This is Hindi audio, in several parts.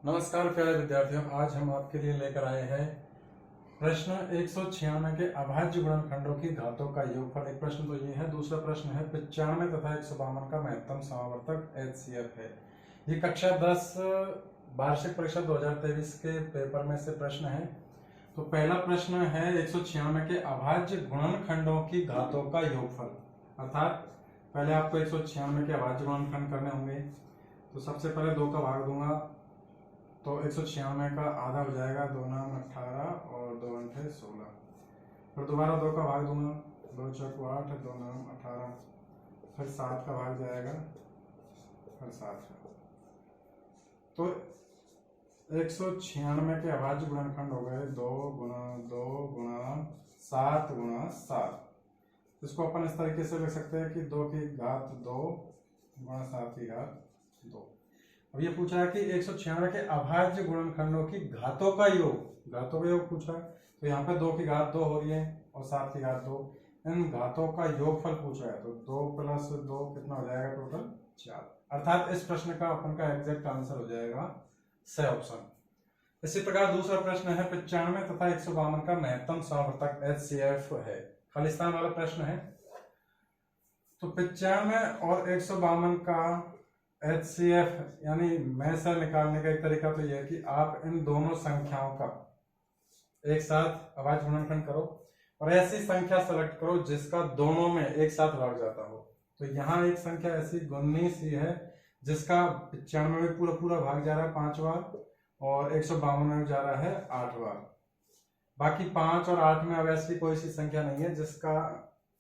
नमस्कार प्यारे विद्यार्थियों, आज हम आपके लिए लेकर आए हैं प्रश्न 196 के अभाज्य गुणनखंडों की घातों का योगफल। एक प्रश्न तो ये है, दूसरा प्रश्न है 95 तथा 152 का महत्तम समावर्तक HCF है। ये कक्षा 10 वार्षिक परीक्षा 2023 के पेपर में से प्रश्न है। तो पहला प्रश्न है 196 के अभाज्य गुणनखंडों की घातों का योगफल, अर्थात पहले आपको 196 के अभाज्य गुणनखंड करने होंगे। तो सबसे पहले 2 का भाग दूंगा, तो 196 का आधा हो जाएगा, 2 नाम 18 और 2 अंठे 16। फिर दोबारा 2 का भाग दूंगा, 2 चौक 8, 2 नाम 18। फिर 7 का भाग जाएगा, फिर 7। तो 196 के अभाज्य गुणनखंड हो गए 2 गुणा 2 गुणा 7 गुणा 7। इसको अपन इस तरीके से लिख सकते हैं कि 2 की घात 2 गुणा 7 की घात 2। अब ये पूछा है कि 196 के अभाज्य गुणनखंडों की घातों का योग, घातों का योग पूछा है। तो यहाँ पे 2 की घात 2 हो रही है और 7 की घात 2, इन घातों का योगफल पूछा है। तो 2 प्लस 2 कितना हो जाएगा, टोटल 4। अर्थात इस प्रश्न का अपन का एग्जैक्ट आंसर हो जाएगा स ऑप्शन। इसी प्रकार दूसरा प्रश्न है 95 तथा 152 का महत्तम समावर्तक HCF है, खालिस्तान वाला प्रश्न है। तो 95 और 152 का HCF यानी में से निकालने का एक तरीका तो यह है कि आप इन दोनों संख्याओं का एक साथ अभाज्य गुणनखंड करो और ऐसी संख्या सेलेक्ट करो जिसका दोनों में एक साथ भाग जाता हो। तो यहाँ एक संख्या ऐसी 19 ही है जिसका 95 में पूरा पूरा भाग जा रहा है 5 बार और 152 में जा रहा है 8 बार। बाकी 5 और 8 में अब ऐसी कोई सी संख्या नहीं है जिसका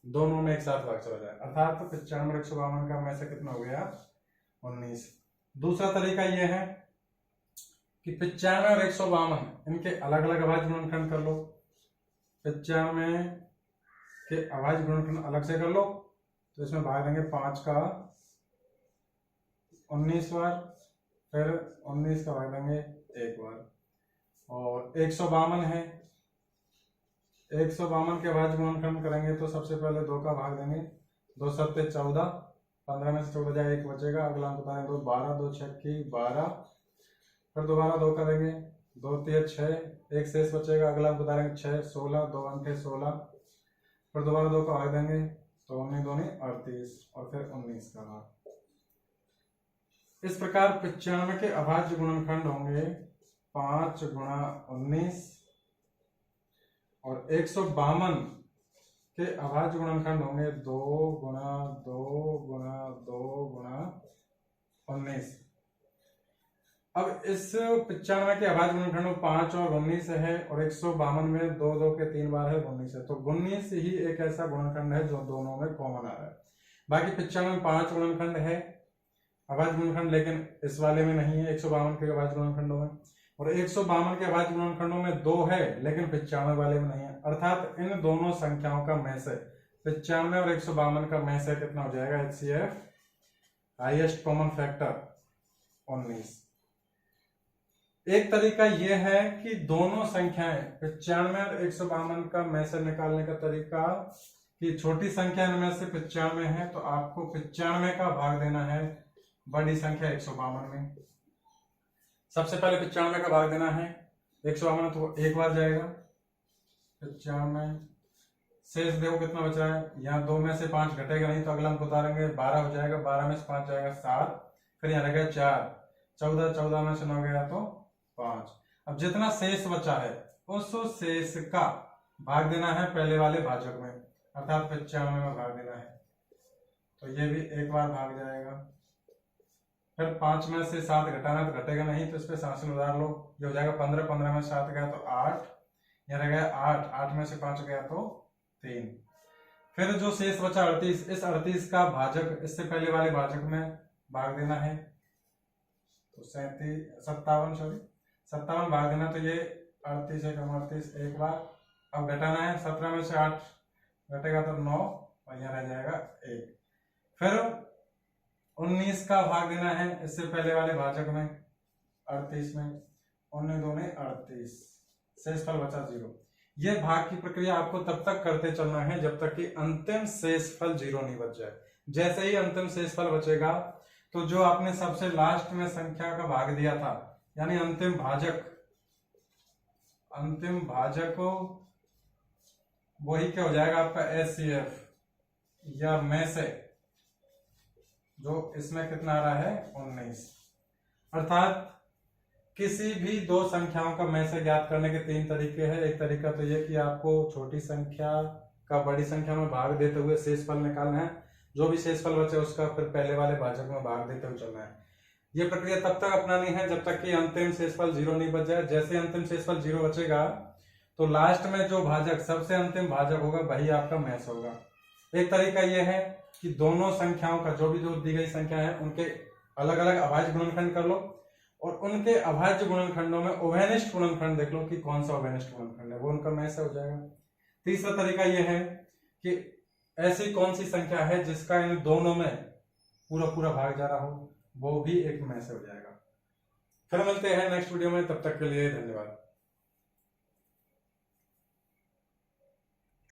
दोनों में एक साथ भाग चला जाए। अर्थात तो 95 और 152 का में से कितना हो गया, 19। दूसरा तरीका यह है कि 95 और 152 इनके अलग अलग अभाज्य गुणनखंड कर लो। 95 के अभाज्य गुणनखंड अलग से कर लो, तो इसमें भाग देंगे 5 का 19 बार, फिर 19 का भाग देंगे 1 बार। और 152 है, 152 के अभाज्य गुणनखंड करेंगे तो सबसे पहले 2 का भाग देंगे, 2 7 14, 15 में से 14 जाए 1 बचेगा, अगला अंक बताएंगे 2 12, 2 6 12। फिर दोबारा 2 करेंगे, 2 3 6, 1 शेष बचेगा, अगला अंक बताएंगे 6 16, 2 अंक 16। फिर दोबारा 2 का भाग देंगे तो 19 2 38 और फिर 19 का भाग। इस प्रकार 95 के अभाज्य गुणनखंड होंगे 5 गुणा 19 और 152 के अभाज्य गुणनखंड होंगे 2 गुणा 2 गुणा 2 गुणा 19। अब इस 95 के अभाज्य गुणनखंड में 5 और 19 है और 152 में 2 2 के 3 बार है 19 है। तो 19 ही एक ऐसा गुणनखंड है जो दोनों में कॉमन आ रहा है। बाकी 95 में 5 गुणनखंड है अभाज्य गुणनखंड, लेकिन इस वाले में नहीं है 152 के अभाज्य गुणनखंडों में। और 152 के अभाज्य गुणनखंडों में 2 है लेकिन 95 वाले में नहीं है। अर्थात इन दोनों संख्याओं का में से 95 और 152 का में से कितना हो जाएगा, HCF हाईएस्ट कॉमन फैक्टर 19। एक तरीका यह है कि दोनों संख्याएं 95 और 152 का में से निकालने का तरीका कि छोटी संख्या इनमें से 95 है तो आपको 95 का भाग देना है बड़ी संख्या 152 में। सबसे पहले 95 का भाग देना है 152 तो एक बार जाएगा 95, शेष देखो कितना बचा है, यहाँ 2 में से 5 घटेगा नहीं तो अगला अंक उतारेंगे 12 हो जाएगा, 12 में से 5 जाएगा 7, फिर यहाँ रहेगा 4, 14, 14 में से 9 गया तो 5। अब जितना शेष बचा है उस शेष का भाग देना है पहले वाले भाजक में, अर्थात 95 में भाग देना है। तो ये भी एक बार भाग जाएगा। फिर 5 में से 7 घटाना तो घटेगा नहीं तो इस पे शासन उतार लो, ये हो जाएगा 15, 15 में 7 गया तो 8, यहाँ रह गया 8, 8 में से 5 गया तो 3। फिर जो शेष बचा 38, इस 38 का भाजक इससे पहले वाले भाजक में भाग देना है तो 57 भाग देना, तो ये 38 है 38 एक बार। अब घटाना है 17 में से 8 घटेगा तो 9 और यहाँ रह जाएगा 1। फिर 19 का भाग देना है इससे पहले वाले भाजक में 38 में, 19 2 38, शेषफल बचा 0। यह भाग की प्रक्रिया आपको तब तक करते चलना है जब तक कि अंतिम शेषफल 0 नहीं बच जाए। जैसे ही अंतिम शेषफल बचेगा तो जो आपने सबसे लास्ट में संख्या का भाग दिया था यानी अंतिम भाजक को वही क्या हो जाएगा आपका HCF या में से, जो इसमें कितना आ रहा है 19। अर्थात किसी भी दो संख्याओं का में से ज्ञात करने के तीन तरीके हैं। एक तरीका तो ये कि आपको छोटी संख्या का बड़ी संख्या में भाग देते हुए शेषफल निकालना है, जो भी शेषफल बचे उसका फिर पहले वाले भाजक में भाग देते हुए चलना है। ये प्रक्रिया तब तक अपनानी है जब तक कि अंतिम शेषफल 0 नहीं बच जाए। जैसे अंतिम शेषफल 0 बचेगा तो लास्ट में जो भाजक सबसे अंतिम भाजक होगा वही आपका मैस होगा। एक तरीका यह है कि दोनों संख्याओं का जो भी जो दी गई संख्या है उनके अलग अलग अभाज्य गुणनखंड कर लो और उनके अभाज्य गुणनखंडों में उभयनिष्ठ गुणनखंड देख लो कि कौन सा उभयनिष्ठ गुणनखंड है, वो उनका मैस हो जाएगा। तीसरा तरीका यह है कि ऐसी कौन सी संख्या है जिसका इन दोनों में पूरा पूरा भाग जा रहा हो, वो भी एक मैस हो जाएगा। फिर मिलते हैं नेक्स्ट वीडियो में, तब तक के लिए धन्यवाद।